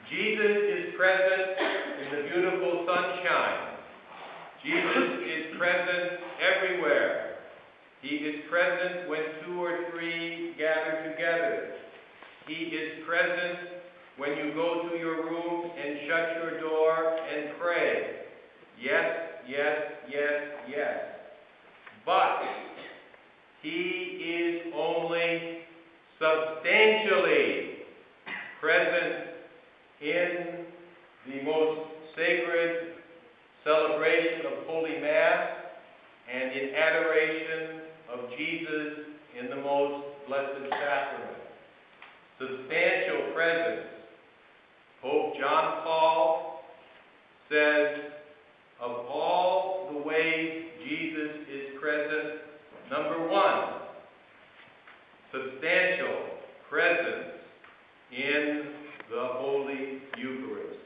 Jesus is present in the beautiful sunshine. Jesus is present everywhere. He is present when 2 or 3 gather together. He is present when you go to your room and shut your door and pray. Yes, yes, yes, yes. But he is only substantially present in the most sacred celebration of Holy Mass and in adoration of Jesus in the most blessed sacrament. Substantial presence. Pope John Paul says, of all the ways Jesus is present, number 1, substantial presence in the Holy Eucharist,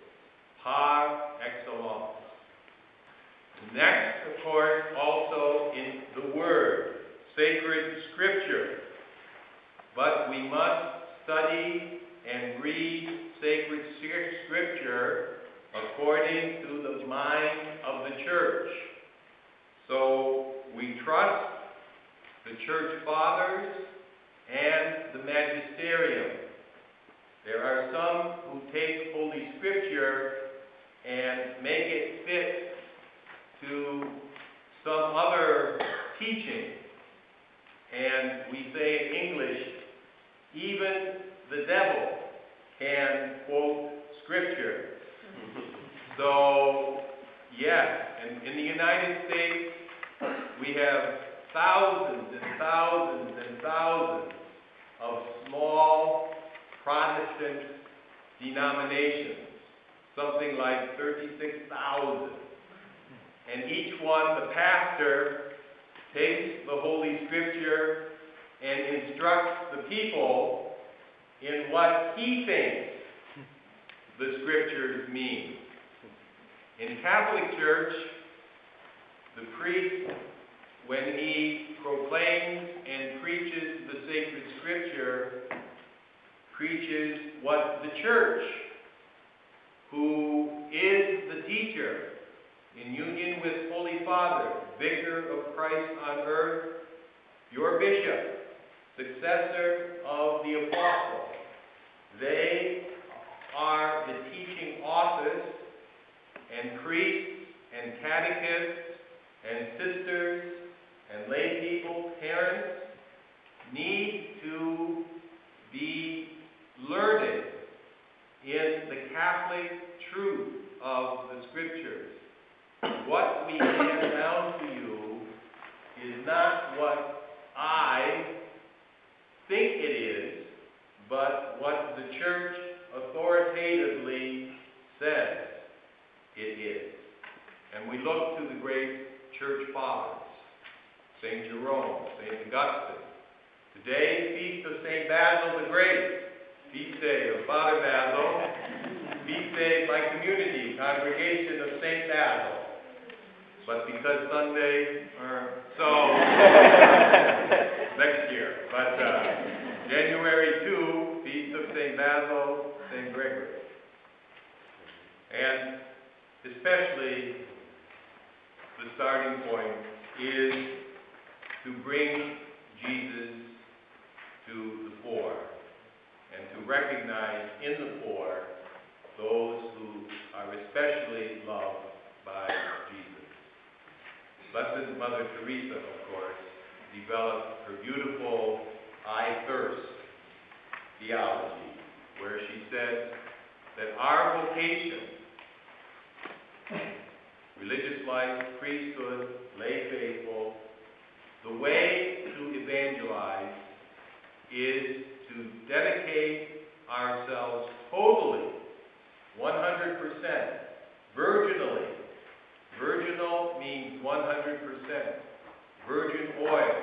par excellence. Next, of course, also in the Word, sacred Scripture. But we must study and read sacred Scripture according to the mind of the Church. So we trust the Church Fathers and the Magisterium. There are some who take Holy Scripture and make it fit to some other teaching. And we say in English, even the devil can quote Scripture. So, yes, and in the United States, we have thousands and thousands and thousands of small Protestant denominations, something like 36,000. And each one, the pastor, takes the Holy Scripture and instructs the people in what he thinks the Scriptures mean. In Catholic Church, the priest, when he proclaims and preaches the sacred Scripture, preaches what the Church, who is the teacher, in union with Holy Father, Vicar of Christ on earth, your bishop, successor of the apostle. They are the teaching office, and priests and catechists and sisters and lay people, parents, need to be learned in the Catholic truth of the Scriptures. What we hand down to you is not what I think it is, but what the Church authoritatively says it is. And we look to the great Church Fathers, St. Jerome, St. Augustine. Today, feast of St. Basil the Great, feast day of Father Basil, feast day of my community, Congregation of St. Basil. But because Sunday, next year. But January 2, feast of St. Basil, St. Gregory. And especially the starting point is to bring Jesus to the poor and to recognize in the poor those who are especially loved by Jesus. Blessed Mother Teresa, of course, developed her beautiful I thirst theology, where she said that our vocation, religious life, priesthood, lay faithful, the way to evangelize is to dedicate ourselves totally, 100%, virginally. Virginal means 100%. Virgin oil,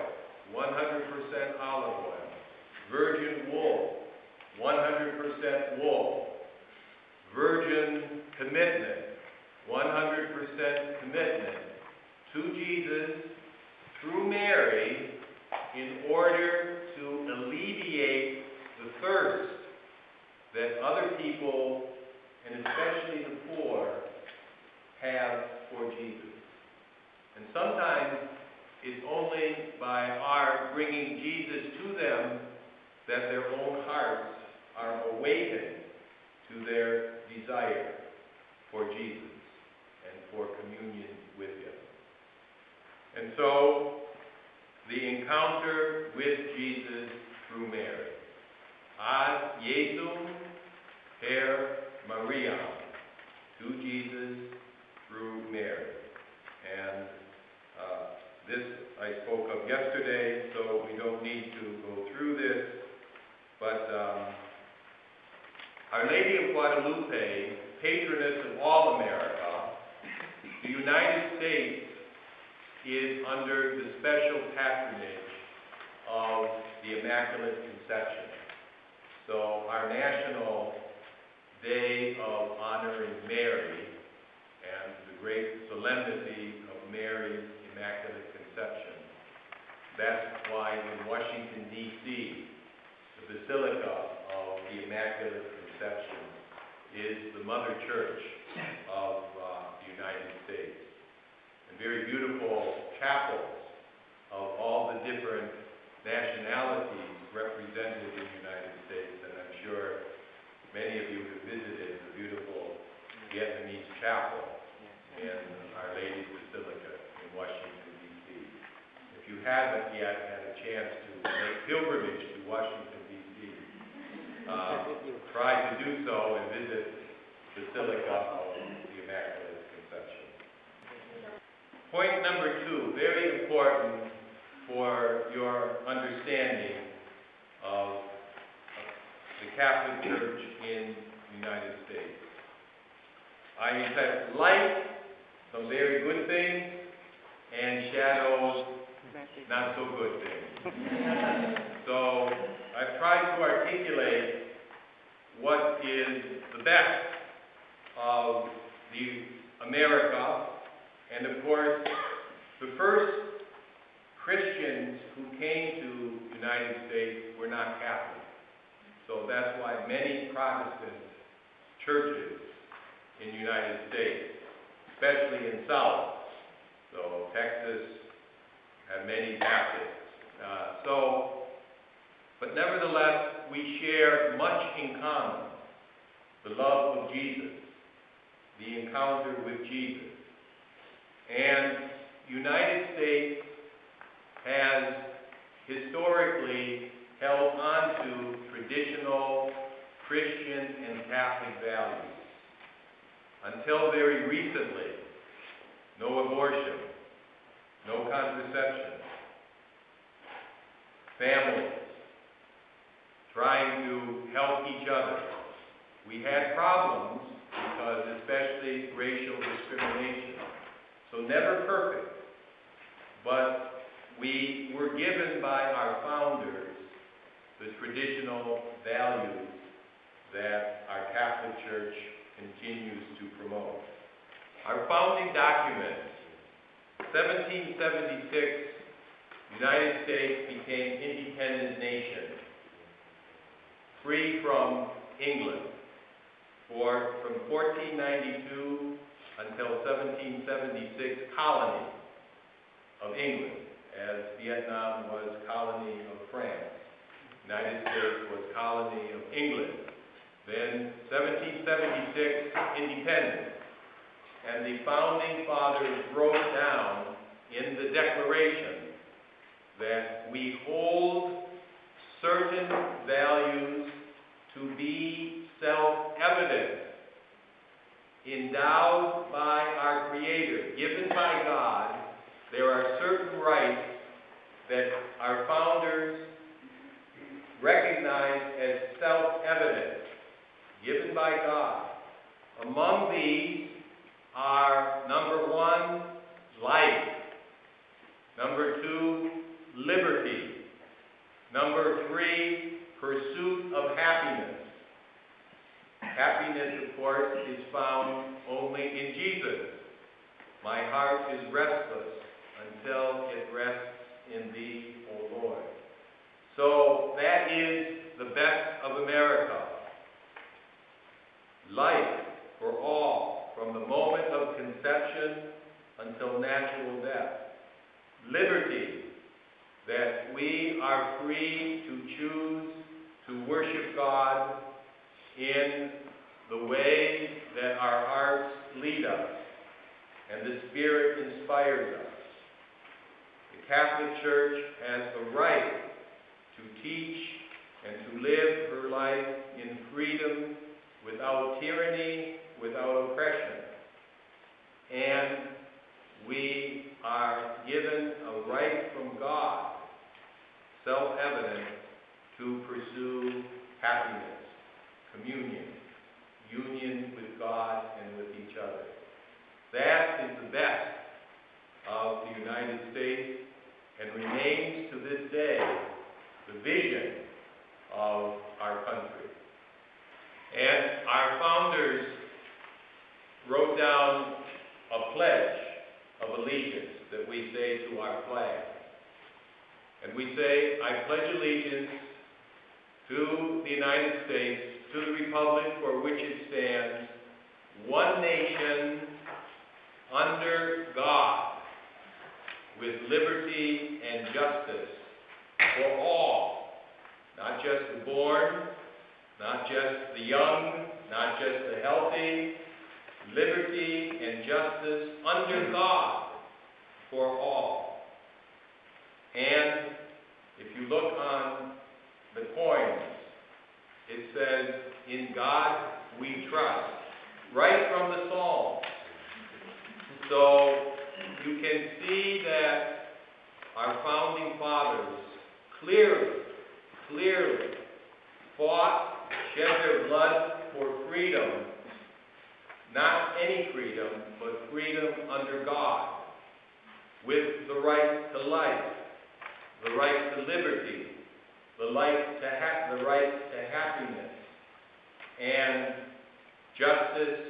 100% olive oil. Virgin wool, 100% wool. Virgin commitment, 100% commitment to Jesus through Mary in order to alleviate the thirst that other people that their own hearts are awakened to their desire for Jesus and for communion with Him. And so, the encounter with Jesus through Mary. Ad Jesum per Maria, to Jesus through Mary. And this I spoke of yesterday, so we don't need to go through this. But Our Lady of Guadalupe, patroness of all America, the United States is under the special patronage of the Immaculate Conception. So our national day of honoring Mary and the great solemnity of Mary's Immaculate Conception. That's why in Washington, D.C., the Basilica of the Immaculate Conception is the Mother Church of the United States. And very beautiful chapels of all the different nationalities represented in the United States. And I'm sure many of you have visited the beautiful Vietnamese chapel in Our Lady's Basilica in Washington, D.C. If you haven't yet had a chance to make pilgrimage to Washington, D.C., try to do so and visit the Basilica of the Immaculate Conception. Point number 2, very important for your understanding of the Catholic Church in the United States. I said light, some very good things, and shadows, not so good things. So I've tried to articulate what is the best of the America, and of course, the first Christians who came to the United States were not Catholic. So that's why many Protestant churches in the United States, especially in South, so Texas had many Baptists. But nevertheless, we share much in common. The love of Jesus, the encounter with Jesus. And United States has historically held on to traditional Christian and Catholic values. Until very recently, no abortion, no contraception, families, trying to help each other. We had problems because especially racial discrimination. So never perfect, but we were given by our founders the traditional values that our Catholic Church continues to promote. Our founding documents, 1776, the United States became independent nation, free from England, from 1492 until 1776, colony of England, as Vietnam was colony of France. United States was colony of England. Then 1776, independence. And the founding fathers wrote down in the Declaration that we hold certain values to be self-evident, endowed by our Creator, given by God. There are certain rights that our founders recognized as self-evident, given by God. Among these are, number 1, life. Number 2, liberty. Number 3, pursuit of happiness. Happiness, of course, is found only in Jesus. My heart is restless until it rests in Thee, O Lord. So that is the best of America. Life for all, from the moment of conception until natural death. Liberty, that we are free to choose to worship God in the way that our hearts lead us and the Spirit inspires us. The Catholic Church has the right to teach and to live her life in freedom, without tyranny, without oppression. And we are given a right from God, self-evident, to pursue happiness, communion, union with God and with each other. That is the best of the United States and remains to this day the vision of our country. And our founders wrote down a pledge of allegiance that we say to our flag. And we say, I pledge allegiance to the United States, to the republic for which it stands, one nation, under God, with liberty and justice for all, not just the born, not just the young, not just the healthy, liberty and justice under God for all. And if you look on the coins, it says, in God we trust, right from the Psalms. So you can see that our founding fathers clearly fought, shed their blood for freedom, not any freedom, but freedom under God, with the right to life, the right to liberty, the right to happiness, and justice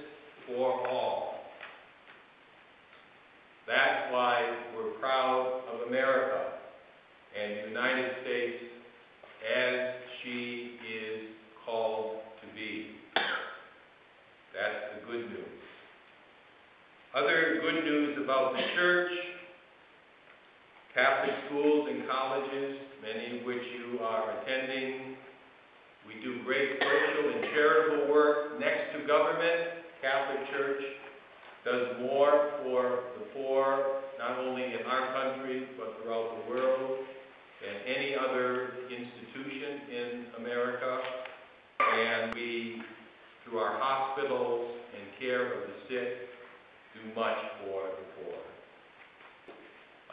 for all. That's why we're proud of America and the United States as she is called to be. That's the good news. Other good news about the church: Catholic schools and colleges, many of which you are attending. We do great social and charitable work next to government. Catholic Church does more for the poor, not only in our country, but throughout the world, than any other institution in America. And we, through our hospitals and care of the sick, do much for the poor.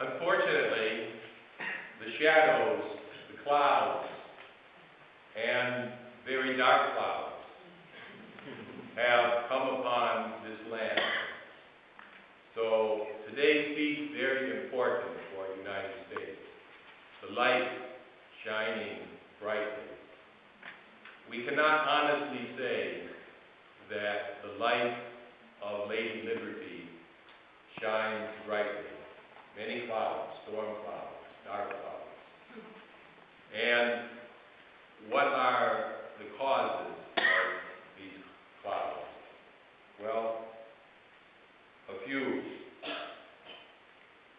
Unfortunately, the shadows, the clouds, and very dark clouds have come upon this land. So today's feast is very important for the United States. The light shining brightly. We cannot honestly say that the light of Lady Liberty shines brightly. Many clouds, storm clouds, dark clouds. And what are the causes of these clouds? Well, a few.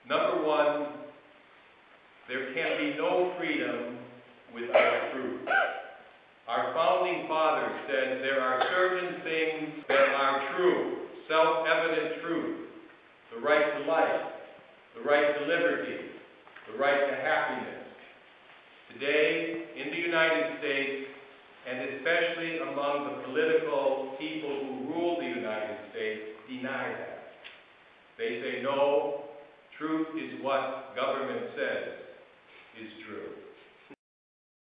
Number one, there can be no freedom without truth. Our founding fathers said there are certain things that are true, self-evident truth. The right to life, the right to liberty, the right to happiness. Today, in the United States, and especially among the political people who rule the United States, deny that. They say, no, truth is what government says is true.